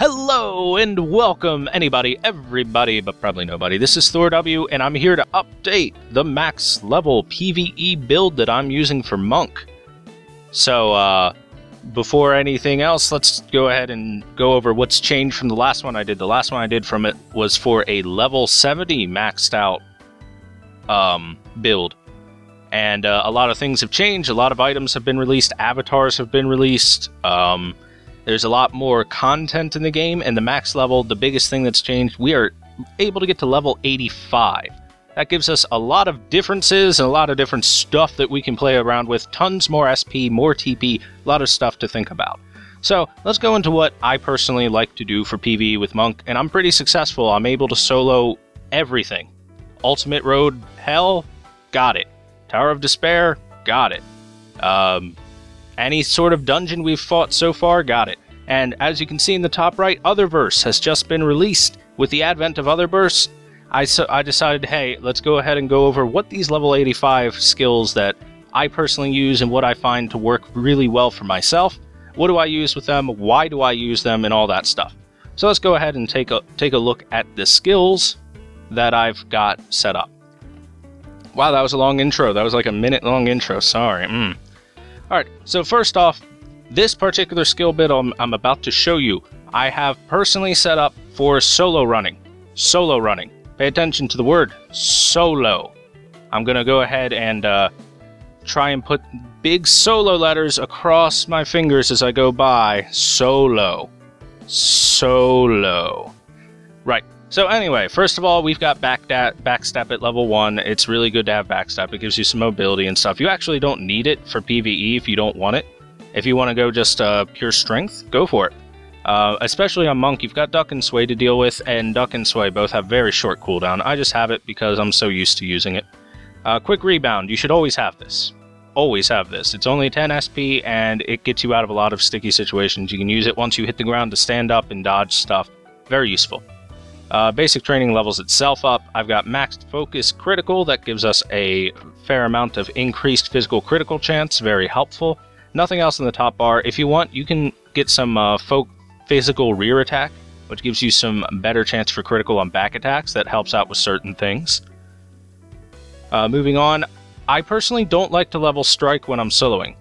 Hello and welcome anybody, everybody, but probably nobody. This is ThorW and I'm here to update the max level PVE build that I'm using for Monk. So before anything else, let's go ahead and go over what's changed from the last one I did. The last one I did from it was for a level 70 maxed out build. And a lot of things have changed, a lot of items have been released, avatars have been released, there's a lot more content in the game, and the max level, the biggest thing that's changed, we are able to get to level 85. That gives us a lot of differences and a lot of different stuff that we can play around with, tons more SP, more TP, a lot of stuff to think about. So let's go into what I personally like to do for PvE with Monk, and I'm pretty successful. I'm able to solo everything. Ultimate Road, hell, got it. Tower of Despair, got it. Any sort of dungeon we've fought so far, got it. And as you can see in the top right, Otherverse has just been released. With the advent of Otherverse, I decided, hey, let's go ahead and go over what these level 85 skills that I personally use and what I find to work really well for myself. What do I use with them? Why do I use them? And all that stuff. So let's go ahead and take a look at the skills that I've got set up. Wow, that was a long intro. That was like a minute-long intro. Sorry. Alright, so first off, this particular skill bit I'm about to show you, I have personally set up for solo running. Solo running. Pay attention to the word solo. I'm going to go ahead and try and put big solo letters across my fingers as I go by. Solo. Solo. Right. So anyway, first of all, we've got backstab at level 1. It's really good to have backstab. It gives you some mobility and stuff. You actually don't need it for PvE if you don't want it. If you want to go just pure strength, go for it. Especially on Monk, you've got Duck and Sway to deal with, and Duck and Sway both have very short cooldown. I just have it because I'm so used to using it. Quick Rebound, you should always have this. Always have this. It's only 10 SP, and it gets you out of a lot of sticky situations. You can use it once you hit the ground to stand up and dodge stuff. Very useful. Basic training levels itself up. I've got maxed focus critical. That gives us a fair amount of increased physical critical chance. Very helpful. Nothing else in the top bar. If you want, you can get some physical rear attack, which gives you some better chance for critical on back attacks. That helps out with certain things. Moving on, I personally don't like to level strike when I'm soloing.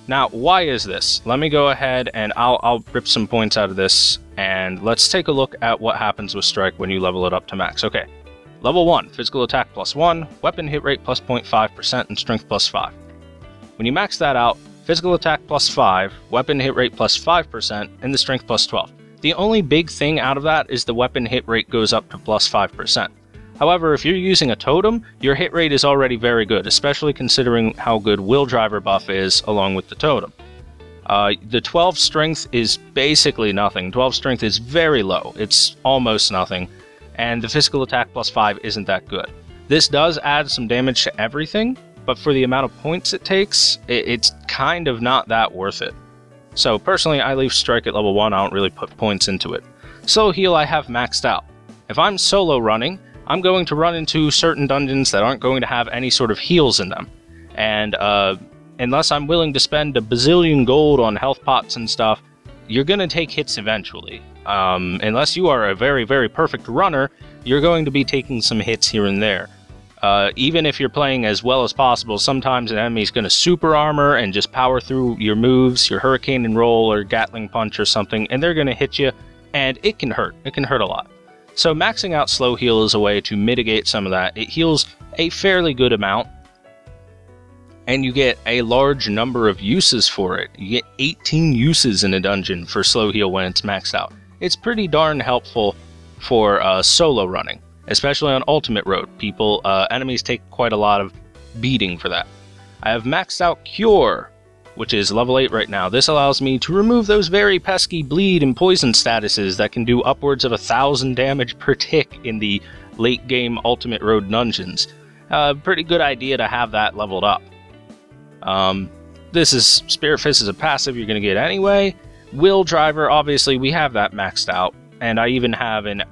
Now, why is this? Let me go ahead and I'll rip some points out of this, and let's take a look at what happens with strike when you level it up to max. Okay, level 1, physical attack +1, weapon hit rate +0.5%, and strength +5. When you max that out, physical attack +5, weapon hit rate +5%, and the strength +12. The only big thing out of that is the weapon hit rate goes up to +5%. However, if you're using a totem, your hit rate is already very good, especially considering how good Will Driver buff is along with the totem. The 12 strength is basically nothing. 12 strength is very low. It's almost nothing. And the physical attack +5 isn't that good. This does add some damage to everything, but for the amount of points it takes, it's kind of not that worth it. So personally, I leave strike at level 1. I don't really put points into it. Slow heal I have maxed out. If I'm solo running, I'm going to run into certain dungeons that aren't going to have any sort of heals in them. And unless I'm willing to spend a bazillion gold on health pots and stuff, you're going to take hits eventually. Unless you are a very, very perfect runner, you're going to be taking some hits here and there. Even if you're playing as well as possible, sometimes an enemy's going to super armor and just power through your moves, your Hurricane and Roll or Gatling Punch or something, and they're going to hit you, and it can hurt. It can hurt a lot. So maxing out slow heal is a way to mitigate some of that. It heals a fairly good amount, and you get a large number of uses for it. You get 18 uses in a dungeon for slow heal when it's maxed out. It's pretty darn helpful for solo running, especially on Ultimate Road. Enemies take quite a lot of beating for that. I have maxed out Cure, which is level 8 right now. This allows me to remove those very pesky bleed and poison statuses that can do upwards of 1,000 damage per tick in the late game Ultimate Road dungeons. Pretty good idea to have that leveled up. Spirit Fist is a passive you're going to get anyway. Will Driver, obviously we have that maxed out, and I even have an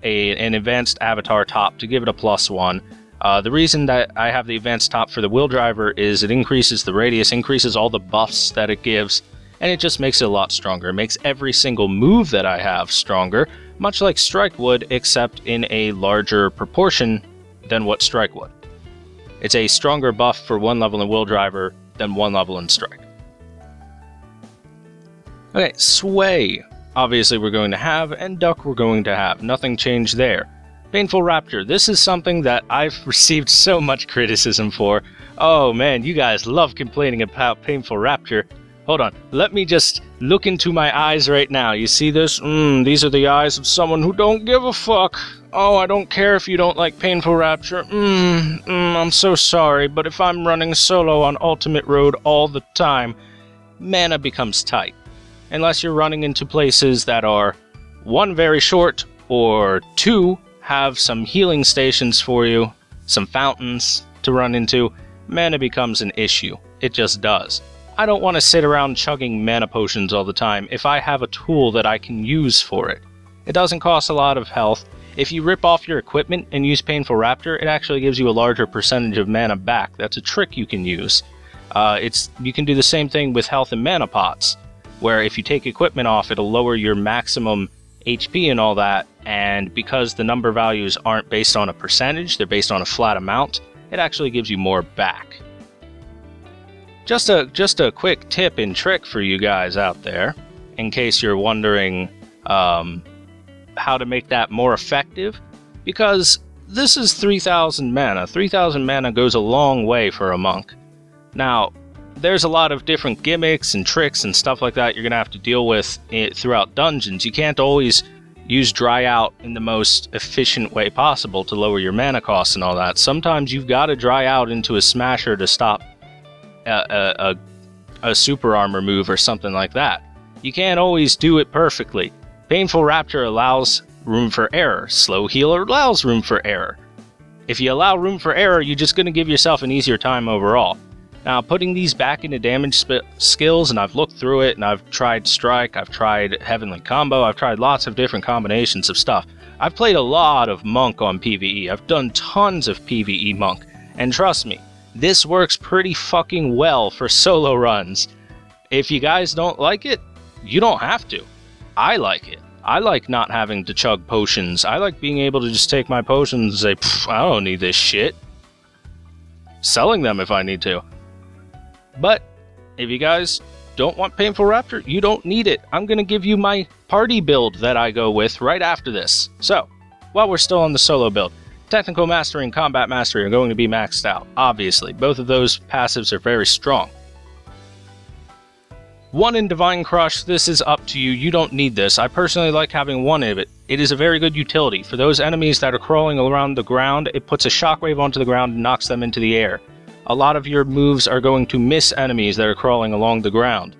advanced avatar top to give it a +1. The reason that I have the advanced top for the Will Driver is it increases the radius, increases all the buffs that it gives, and it just makes it a lot stronger. It makes every single move that I have stronger, much like Strike would, except in a larger proportion than what Strike would. It's a stronger buff for 1 level in Will Driver than 1 level in Strike. Okay, Sway, obviously we're going to have, and Duck we're going to have. Nothing changed there. Painful Rapture, this is something that I've received so much criticism for. Oh man, you guys love complaining about Painful Rapture. Hold on, let me just look into my eyes right now. You see this? These are the eyes of someone who don't give a fuck. Oh, I don't care if you don't like Painful Rapture. I'm so sorry, but if I'm running solo on Ultimate Road all the time, mana becomes tight. Unless you're running into places that are, 1, very short, or 2, have some healing stations for you, some fountains to run into, mana becomes an issue. It just does. I don't want to sit around chugging mana potions all the time if I have a tool that I can use for it. It doesn't cost a lot of health. If you rip off your equipment and use Painful Rapture, it actually gives you a larger percentage of mana back. That's a trick you can use. You can do the same thing with health and mana pots, where if you take equipment off, it'll lower your maximum HP and all that, and because the number values aren't based on a percentage, they're based on a flat amount, it actually gives you more back. Just a quick tip and trick for you guys out there, in case you're wondering how to make that more effective, because this is 3,000 mana. 3,000 mana goes a long way for a monk. Now, there's a lot of different gimmicks and tricks and stuff like that you're going to have to deal with throughout dungeons. You can't always use Dry Out in the most efficient way possible to lower your mana costs and all that. Sometimes you've got to Dry Out into a Smasher to stop a super armor move or something like that. You can't always do it perfectly. Painful Rapture allows room for error. Slow Healer allows room for error. If you allow room for error, you're just going to give yourself an easier time overall. Now, putting these back into damage skills, and I've looked through it, and I've tried Strike, I've tried Heavenly Combo, I've tried lots of different combinations of stuff. I've played a lot of Monk on PvE. I've done tons of PvE Monk, and trust me, this works pretty fucking well for solo runs. If you guys don't like it, you don't have to. I like it. I like not having to chug potions. I like being able to just take my potions and say, I don't need this shit. Selling them if I need to. But if you guys don't want Painful Rapture, you don't need it. I'm going to give you my party build that I go with right after this. So, while we're still on the solo build, Technical Mastery and Combat Mastery are going to be maxed out, obviously. Both of those passives are very strong. 1 in Divine Crush, this is up to you. You don't need this. I personally like having 1 of it. It is a very good utility. For those enemies that are crawling around the ground, it puts a shockwave onto the ground and knocks them into the air. A lot of your moves are going to miss enemies that are crawling along the ground.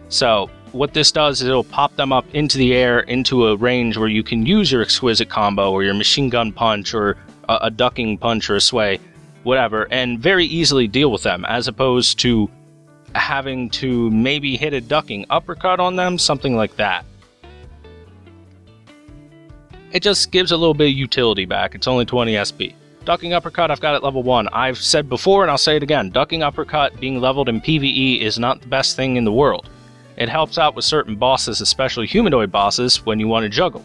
So, what this does is it'll pop them up into the air, into a range where you can use your Exquisite Combo, or your Machine Gun Punch, or a Ducking Punch, or a Sway, whatever, and very easily deal with them, as opposed to having to maybe hit a Ducking Uppercut on them, something like that. It just gives a little bit of utility back. It's only 20 SP. Ducking Uppercut, I've got at level 1. I've said before, and I'll say it again, Ducking Uppercut being leveled in PvE is not the best thing in the world. It helps out with certain bosses, especially humanoid bosses, when you want to juggle.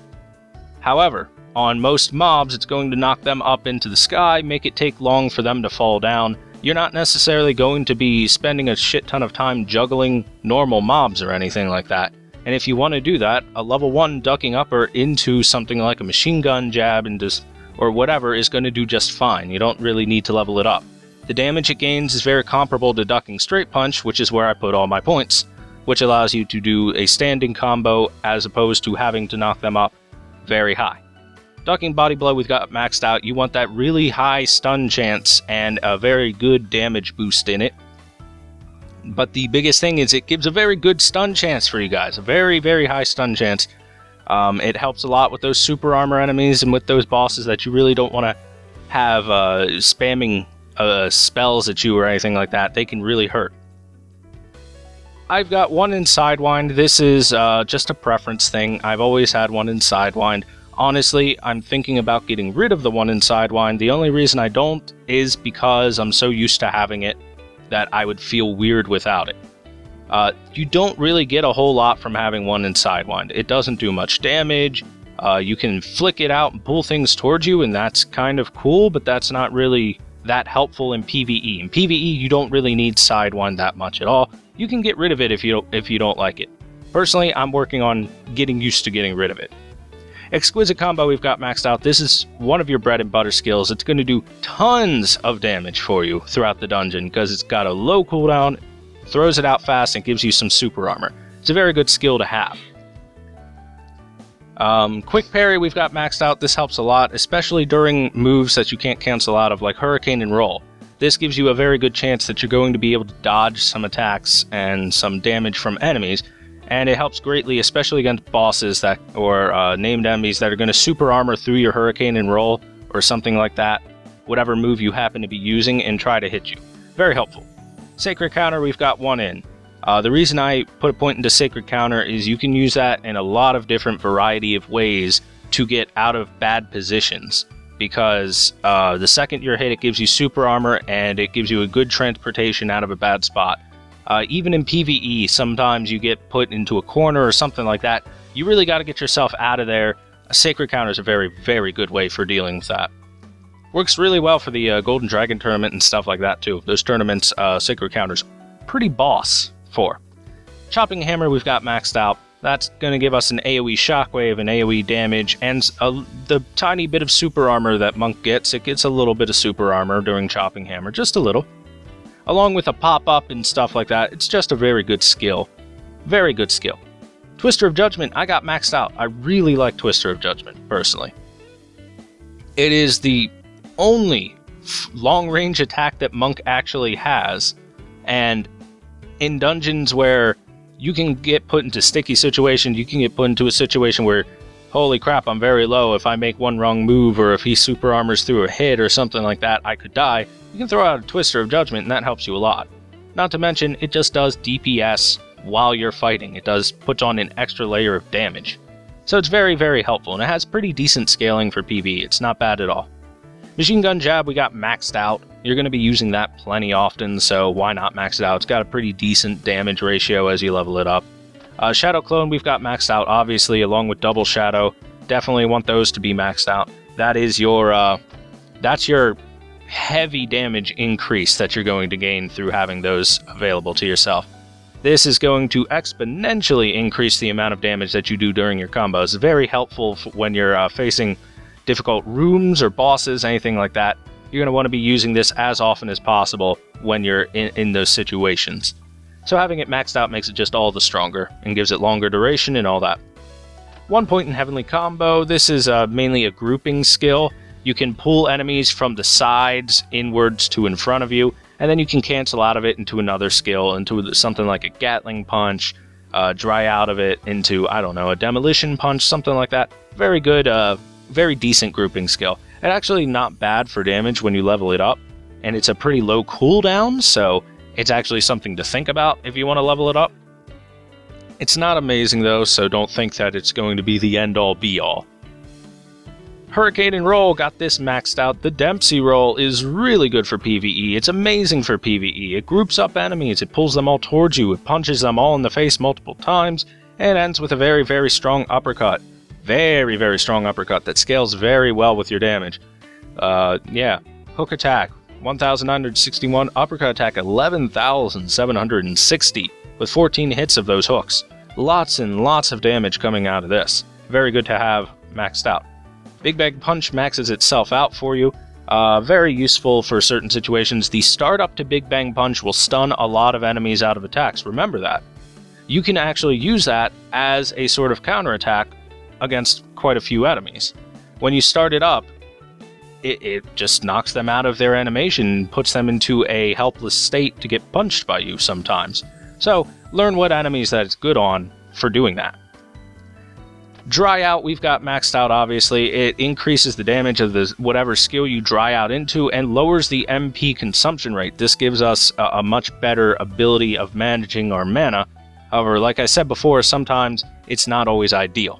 However, on most mobs, it's going to knock them up into the sky, make it take long for them to fall down. You're not necessarily going to be spending a shit ton of time juggling normal mobs or anything like that. And if you want to do that, a level 1 Ducking Upper into something like a Machine Gun Jab or whatever is going to do just fine. You don't really need to level it up. The damage it gains is very comparable to Ducking Straight Punch, which is where I put all my points, which allows you to do a standing combo as opposed to having to knock them up very high. Ducking Body Blow we've got maxed out. You want that really high stun chance and a very good damage boost in it. But the biggest thing is it gives a very good stun chance for you guys. A very, very high stun chance. It helps a lot with those super armor enemies and with those bosses that you really don't want to have spamming spells at you or anything like that. They can really hurt. I've got 1 in Sidewind. This is just a preference thing. I've always had 1 in Sidewind. Honestly, I'm thinking about getting rid of the 1 in Sidewind. The only reason I don't is because I'm so used to having it that I would feel weird without it. You don't really get a whole lot from having one in Sidewind. It doesn't do much damage. You can flick it out and pull things towards you, and that's kind of cool, but that's not really that helpful in PvE. In PvE, you don't really need Sidewind that much at all. You can get rid of it if you don't like it. Personally, I'm working on getting used to getting rid of it. Exquisite Combo we've got maxed out. This is one of your bread and butter skills. It's going to do tons of damage for you throughout the dungeon because it's got a low cooldown, throws it out fast, and gives you some super armor. It's a very good skill to have. Quick Parry we've got maxed out. This helps a lot, especially during moves that you can't cancel out of, like Hurricane and Roll. This gives you a very good chance that you're going to be able to dodge some attacks and some damage from enemies, and it helps greatly, especially against bosses that or named enemies that are going to super armor through your Hurricane and Roll or something like that, whatever move you happen to be using, and try to hit you. Very helpful. Sacred Counter we've got one in. The reason I put a point into Sacred Counter is you can use that in a lot of different variety of ways to get out of bad positions, because the second you're hit, it gives you super armor and it gives you a good transportation out of a bad spot. Even in PvE, sometimes you get put into a corner or something like that. You really got to get yourself out of there. A Sacred Counter is a very, very good way for dealing with that. Works really well for the Golden Dragon tournament and stuff like that too. Those tournaments, Sacred Counter's pretty boss for. Chopping Hammer we've got maxed out. That's going to give us an AoE shockwave, an AoE damage, and the tiny bit of super armor that Monk gets. It gets a little bit of super armor during Chopping Hammer, just a little. Along with a pop-up and stuff like that, it's just a very good skill. Very good skill. Twister of Judgment, I got maxed out. I really like Twister of Judgment, personally. It is the only long-range attack that Monk actually has, and in dungeons where you can get put into sticky situations, you can get put into a situation where, holy crap, I'm very low. If I make one wrong move, or if he super armors through a hit or something like that, I could die. You can throw out a Twister of Judgment, and that helps you a lot. Not to mention, it just does DPS while you're fighting. It does put on an extra layer of damage. So it's very, very helpful, and it has pretty decent scaling for PvE. It's not bad at all. Machine Gun Jab we got maxed out. You're going to be using that plenty often, so why not max it out? It's got a pretty decent damage ratio as you level it up. Shadow Clone we've got maxed out, obviously, along with Double Shadow. Definitely want those to be maxed out. That is your, that's your heavy damage increase that you're going to gain through having those available to yourself. This is going to exponentially increase the amount of damage that you do during your combos. Very helpful when you're facing difficult rooms or bosses, anything like that. You're going to want to be using this as often as possible when you're in those situations. So having it maxed out makes it just all the stronger and gives it longer duration and all that. 1 point in Heavenly Combo. This is mainly a grouping skill. You can pull enemies from the sides inwards to in front of you, and then you can cancel out of it into another skill, into something like a Gatling Punch, dry out of it into, I don't know, a Demolition Punch, something like that. Very good, very decent grouping skill. And actually not bad for damage when you level it up, and it's a pretty low cooldown, so it's actually something to think about if you want to level it up. It's not amazing though, so don't think that it's going to be the end-all be-all. Hurricane and Roll got this maxed out. The Dempsey Roll is really good for PvE. It's amazing for PvE. It groups up enemies, it pulls them all towards you, it punches them all in the face multiple times, and ends with a very, very strong uppercut. Very, very strong uppercut that scales very well with your damage. Yeah. Hook attack, 1,961. Uppercut attack, 11,760. With 14 hits of those hooks. Lots and lots of damage coming out of this. Very good to have maxed out. Big Bang Punch maxes itself out for you. Very useful for certain situations. The startup to Big Bang Punch will stun a lot of enemies out of attacks. Remember that. You can actually use that as a sort of counterattack against quite a few enemies. When you start it up, it just knocks them out of their animation and puts them into a helpless state to get punched by you sometimes. So, learn what enemies that it's good on for doing that. Dry Out we've got maxed out, obviously. It increases the damage of whatever skill you dry out into and lowers the MP consumption rate. This gives us a much better ability of managing our mana. However, like I said before, sometimes it's not always ideal.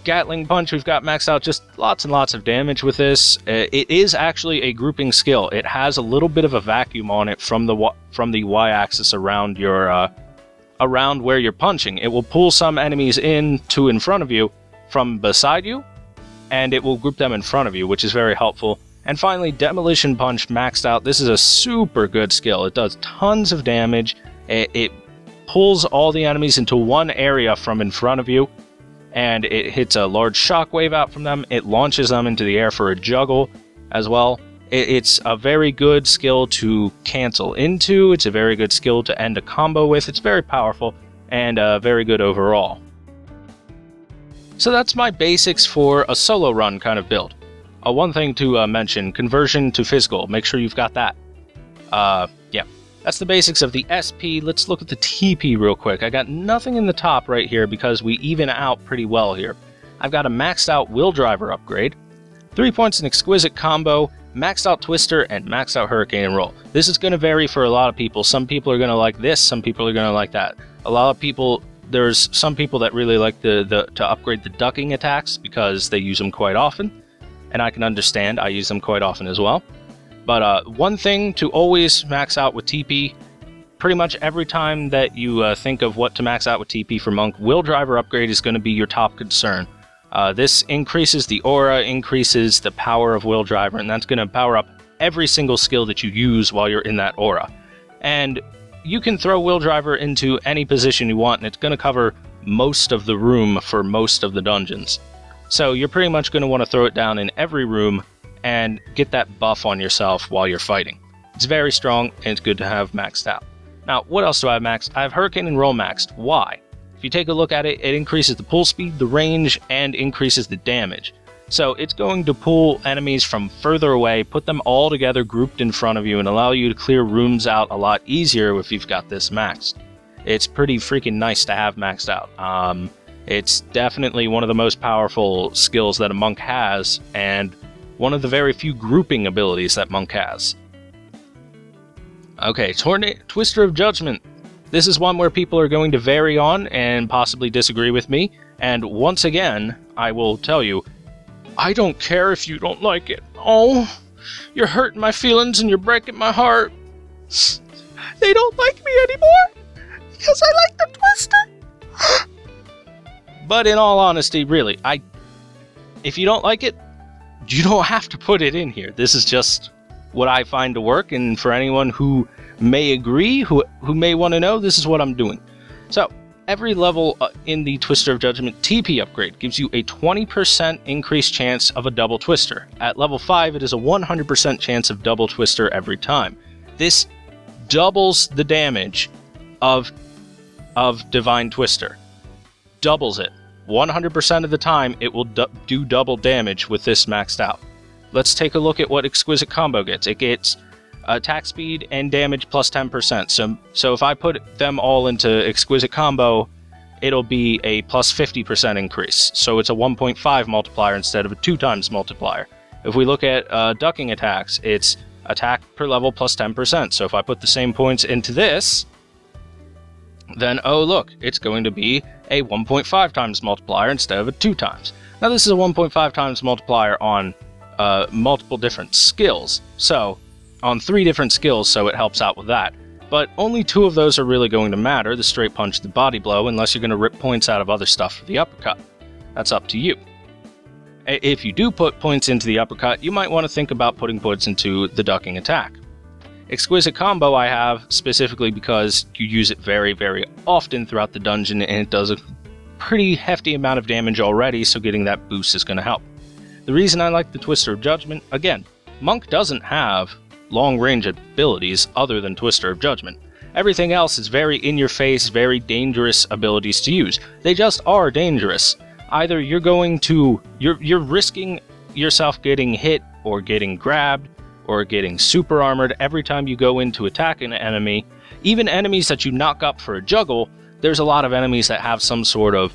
Gatling Punch we've got maxed out, just lots and lots of damage with this. It is actually a grouping skill. It has a little bit of a vacuum on it from the y-axis around your around where you're punching. It will pull some enemies in front of you from beside you, and it will group them in front of you, which is very helpful. And finally, Demolition Punch maxed out. This is a super good skill. It does tons of damage. It pulls all the enemies into one area from in front of you, and it hits a large shockwave out from them. It launches them into the air for a juggle as well. It's a very good skill to cancel into. It's a very good skill to end a combo with. It's very powerful and very good overall. So that's my basics for a solo run kind of build. One thing to mention, conversion to physical. Make sure you've got that. Yeah, that's the basics of the SP. Let's look at the TP real quick. I got nothing in the top right here because we even out pretty well here. I've got a maxed out Will Driver upgrade, 3 points in Exquisite Combo, maxed out Twister, and maxed out Hurricane and Roll. This is going to vary for a lot of people. Some people are going to like this, some people are going to like that. A lot of people, there's some people that really like to upgrade the ducking attacks because they use them quite often. And I can understand, I use them quite often as well. But one thing to always max out with TP, pretty much every time that you think of what to max out with TP for Monk, Will Driver upgrade is going to be your top concern. This increases the aura, increases the power of Will Driver, and that's going to power up every single skill that you use while you're in that aura. And you can throw Will Driver into any position you want, and it's going to cover most of the room for most of the dungeons. So you're pretty much going to want to throw it down in every room and get that buff on yourself while you're fighting. It's very strong, and it's good to have maxed out. Now, what else do I have maxed? I have Hurricane and Roll maxed. Why? If you take a look at it, it increases the pull speed, the range, and increases the damage. So it's going to pull enemies from further away, put them all together grouped in front of you, and allow you to clear rooms out a lot easier if you've got this maxed. It's pretty freaking nice to have maxed out. It's definitely one of the most powerful skills that a monk has, and one of the very few grouping abilities that monk has. Okay, Twister of Judgment. This is one where people are going to vary on and possibly disagree with me, and once again, I will tell you, I don't care if you don't like it. Oh, you're hurting my feelings and you're breaking my heart. They don't like me anymore because I like the Twister. But in all honesty, really, if you don't like it, you don't have to put it in here. This is just what I find to work, and for anyone who may agree, who may want to know, this is what I'm doing. So, every level in the Twister of Judgment TP upgrade gives you a 20% increased chance of a double Twister. At level 5, it is a 100% chance of double Twister every time. This doubles the damage of Divine Twister. Doubles it. 100% of the time, it will do double damage with this maxed out. Let's take a look at what Exquisite Combo gets. It gets attack speed and damage plus 10%. So if I put them all into Exquisite Combo, it'll be a plus 50% increase. So it's a 1.5 multiplier instead of a 2 times multiplier. If we look at ducking attacks, it's attack per level plus 10%. So if I put the same points into this, then, oh look, it's going to be a 1.5 times multiplier instead of a 2 times. Now this is a 1.5 times multiplier on multiple different skills, so on 3 different skills, so it helps out with that. But only 2 of those are really going to matter, the straight punch, the body blow, unless you're going to rip points out of other stuff for the uppercut. That's up to you. If you do put points into the uppercut, you might want to think about putting points into the ducking attack. Exquisite Combo I have specifically because you use it very, very often throughout the dungeon, and it does a pretty hefty amount of damage already, so getting that boost is going to help. The reason I like the Twister of Judgment, again, Monk doesn't have long-range abilities other than Twister of Judgment. Everything else is very in-your-face, very dangerous abilities to use. They just are dangerous. Either you're risking yourself getting hit or getting grabbed, or getting super armored every time you go in to attack an enemy. Even enemies that you knock up for a juggle, there's a lot of enemies that have some sort of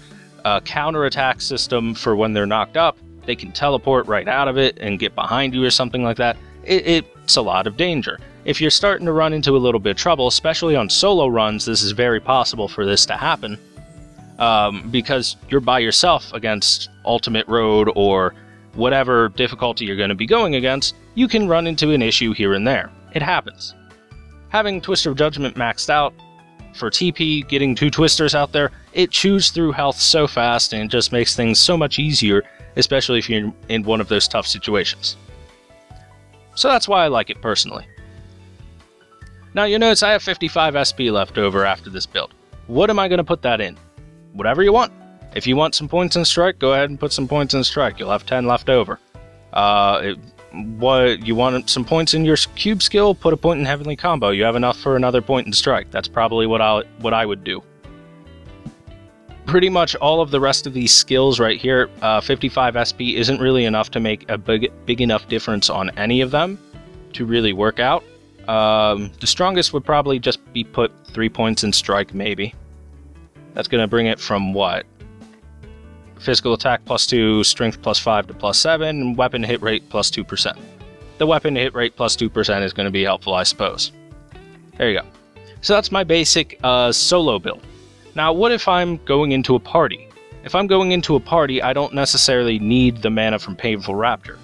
counter-attack system for when they're knocked up. They can teleport right out of it and get behind you or something like that. It's a lot of danger. If you're starting to run into a little bit of trouble, especially on solo runs, this is very possible for this to happen. because you're by yourself against Ultimate Road or whatever difficulty you're going to be going against, you can run into an issue here and there. It happens. Having Twister of Judgment maxed out for TP, getting 2 Twisters out there, it chews through health so fast and it just makes things so much easier, especially if you're in one of those tough situations. So that's why I like it personally. Now you notice I have 55 SP left over after this build. What am I going to put that in? Whatever you want. If you want some points in Strike, go ahead and put some points in Strike. You'll have 10 left over. What you want some points in your cube skill? Put a point in Heavenly Combo. You have enough for another point in Strike. That's probably what I would do. Pretty much all of the rest of these skills right here, 55 SP isn't really enough to make a big enough difference on any of them to really work out. The strongest would probably just be put 3 points in Strike, maybe. That's going to bring it from what? Physical attack +2, strength +5 to +7, and weapon hit rate +2%. The weapon hit rate +2% is going to be helpful, I suppose. There you go. So that's my basic solo build. Now, what if I'm going into a party? If I'm going into a party, I don't necessarily need the mana from Painful Rapture.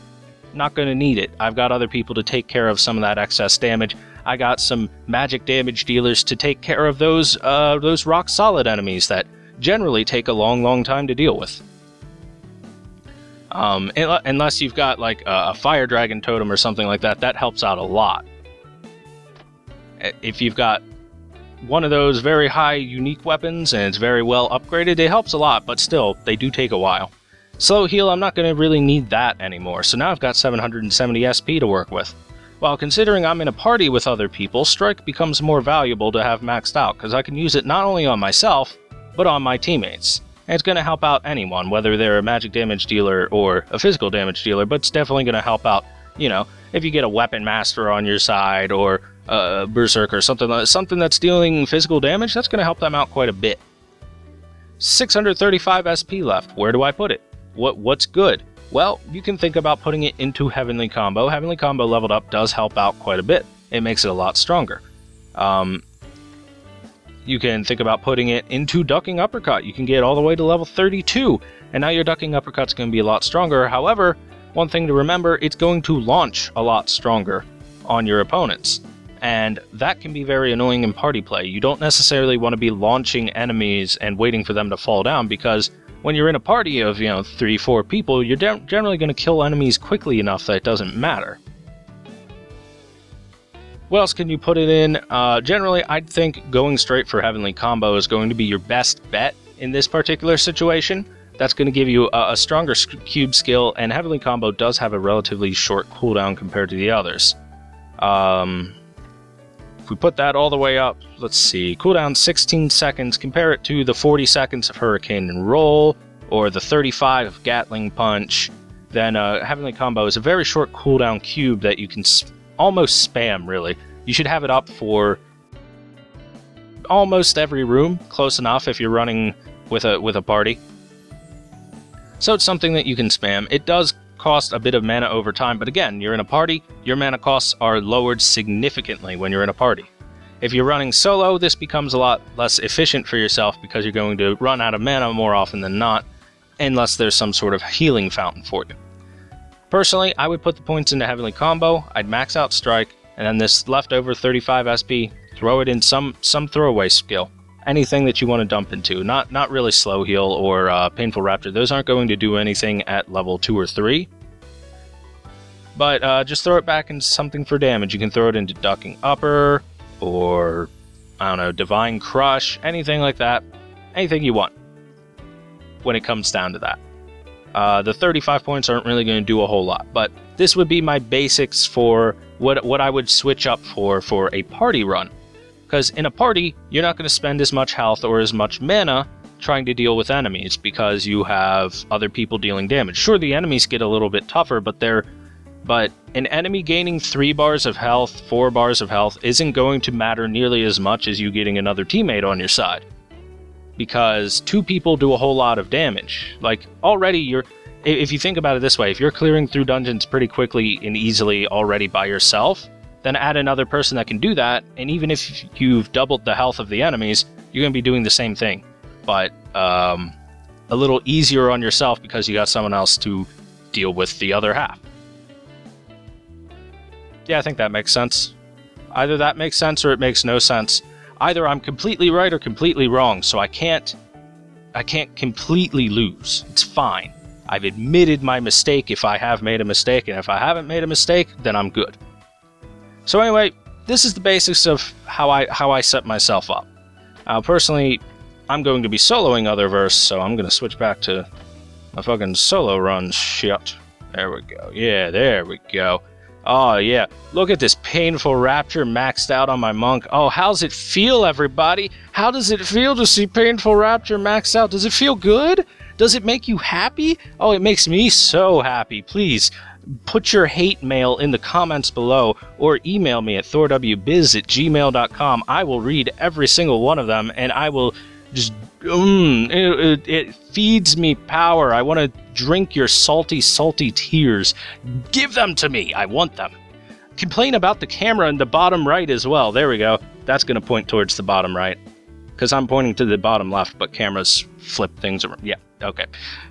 Not going to need it. I've got other people to take care of some of that excess damage. I got some magic damage dealers to take care of those rock solid enemies that generally take a long time to deal with. Unless you've got like a fire dragon totem or something like that, that helps out a lot. If you've got one of those very high unique weapons and it's very well upgraded, it helps a lot, but still, they do take a while. Slow heal, I'm not going to really need that anymore, so now I've got 770 SP to work with. While considering I'm in a party with other people, Strike becomes more valuable to have maxed out, because I can use it not only on myself, but on my teammates. And it's going to help out anyone, whether they're a magic damage dealer or a physical damage dealer, but it's definitely going to help out, you know, if you get a weapon master on your side or a berserker, something that's dealing physical damage, that's going to help them out quite a bit. 635 SP left. Where do I put it? What's good? Well, you can think about putting it into Heavenly Combo. Heavenly Combo leveled up does help out quite a bit. It makes it a lot stronger. You can think about putting it into Ducking Uppercut. You can get all the way to level 32, and now your Ducking Uppercut's going to be a lot stronger. However, one thing to remember, it's going to launch a lot stronger on your opponents, and that can be very annoying in party play. You don't necessarily want to be launching enemies and waiting for them to fall down, because when you're in a party of, 3-4 people, you're generally going to kill enemies quickly enough that it doesn't matter. What else can you put it in? Generally, I'd think going straight for Heavenly Combo is going to be your best bet in this particular situation. That's going to give you a stronger cube skill, and Heavenly Combo does have a relatively short cooldown compared to the others. If we put that all the way up, let's see, cooldown 16 seconds, compare it to the 40 seconds of Hurricane and Roll, or the 35 of Gatling Punch, then Heavenly Combo is a very short cooldown cube that you can almost spam, really. You should have it up for almost every room, close enough if you're running with a party. So it's something that you can spam. It does cost a bit of mana over time, but again, you're in a party, your mana costs are lowered significantly when you're in a party. If you're running solo, this becomes a lot less efficient for yourself because you're going to run out of mana more often than not, unless there's some sort of healing fountain for you. Personally, I would put the points into Heavenly Combo, I'd max out Strike, and then this leftover 35 SP, throw it in some throwaway skill. Anything that you want to dump into. Not really Slow Heal or Painful Rapture. Those aren't going to do anything at level 2 or 3. But just throw it back into something for damage. You can throw it into Ducking Upper, or, I don't know, Divine Crush, anything like that. Anything you want, when it comes down to that. The 35 points aren't really going to do a whole lot, but this would be my basics for what I would switch up for a party run. Because in a party, you're not going to spend as much health or as much mana trying to deal with enemies, because you have other people dealing damage. Sure, the enemies get a little bit tougher, but an enemy gaining 3 bars of health, 4 bars of health, isn't going to matter nearly as much as you getting another teammate on your side. Because 2 people do a whole lot of damage. Like, already if you think about it this way, if you're clearing through dungeons pretty quickly and easily already by yourself, then add another person that can do that, and even if you've doubled the health of the enemies, you're going to be doing the same thing. but a little easier on yourself because you got someone else to deal with the other half. Yeah, I think that makes sense. Either that makes sense or it makes no sense. Either I'm completely right or completely wrong, so I can't completely lose. It's fine. I've admitted my mistake if I have made a mistake, and if I haven't made a mistake, then I'm good. So anyway, this is the basics of how I set myself up. Personally, I'm going to be soloing Otherverse, so I'm going to switch back to my fucking solo run shit. There we go. Yeah, there we go. Oh, yeah. Look at this painful rapture maxed out on my monk. Oh, how's it feel, everybody? How does it feel to see painful rapture maxed out? Does it feel good? Does it make you happy? Oh, it makes me so happy. Please, put your hate mail in the comments below or email me at thorwbiz@gmail.com. I will read every single one of them, and I will just... it feeds me power. I want to drink your salty, salty tears. Give them to me. I want them. Complain about the camera in the bottom right as well. There we go. That's going to point towards the bottom right. Because I'm pointing to the bottom left, but cameras flip things around. Yeah, okay.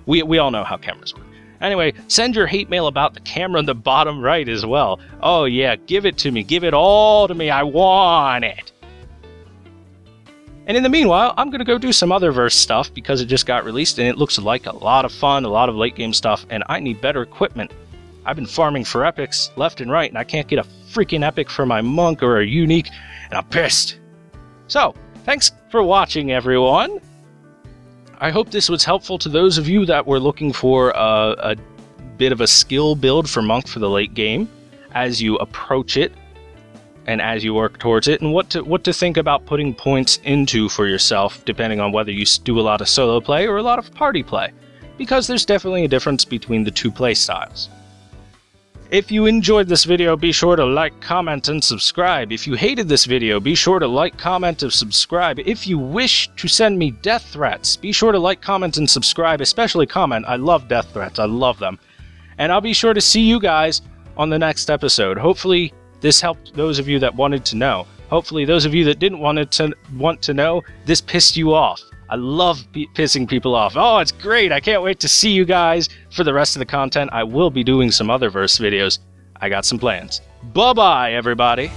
We all know how cameras work. Anyway, send your hate mail about the camera in the bottom right as well. Oh yeah, give it to me. Give it all to me. I want it. And in the meanwhile, I'm going to go do some Otherverse stuff because it just got released and it looks like a lot of fun, a lot of late game stuff, and I need better equipment. I've been farming for epics left and right, and I can't get a freaking epic for my monk or a unique, and I'm pissed. So, thanks for watching, everyone. I hope this was helpful to those of you that were looking for a bit of a skill build for monk for the late game as you approach it and as you work towards it, and what to think about putting points into for yourself, depending on whether you do a lot of solo play or a lot of party play, because there's definitely a difference between the two play styles. If you enjoyed this video, be sure to like, comment, and subscribe. If you hated this video, be sure to like, comment, and subscribe. If you wish to send me death threats, be sure to like, comment, and subscribe, especially comment. I love death threats. I love them. And I'll be sure to see you guys on the next episode. Hopefully, this helped those of you that wanted to know. Hopefully, those of you that didn't want to know, this pissed you off. I love pissing people off. Oh, it's great. I can't wait to see you guys for the rest of the content. I will be doing some Otherverse videos. I got some plans. Bye-bye, everybody.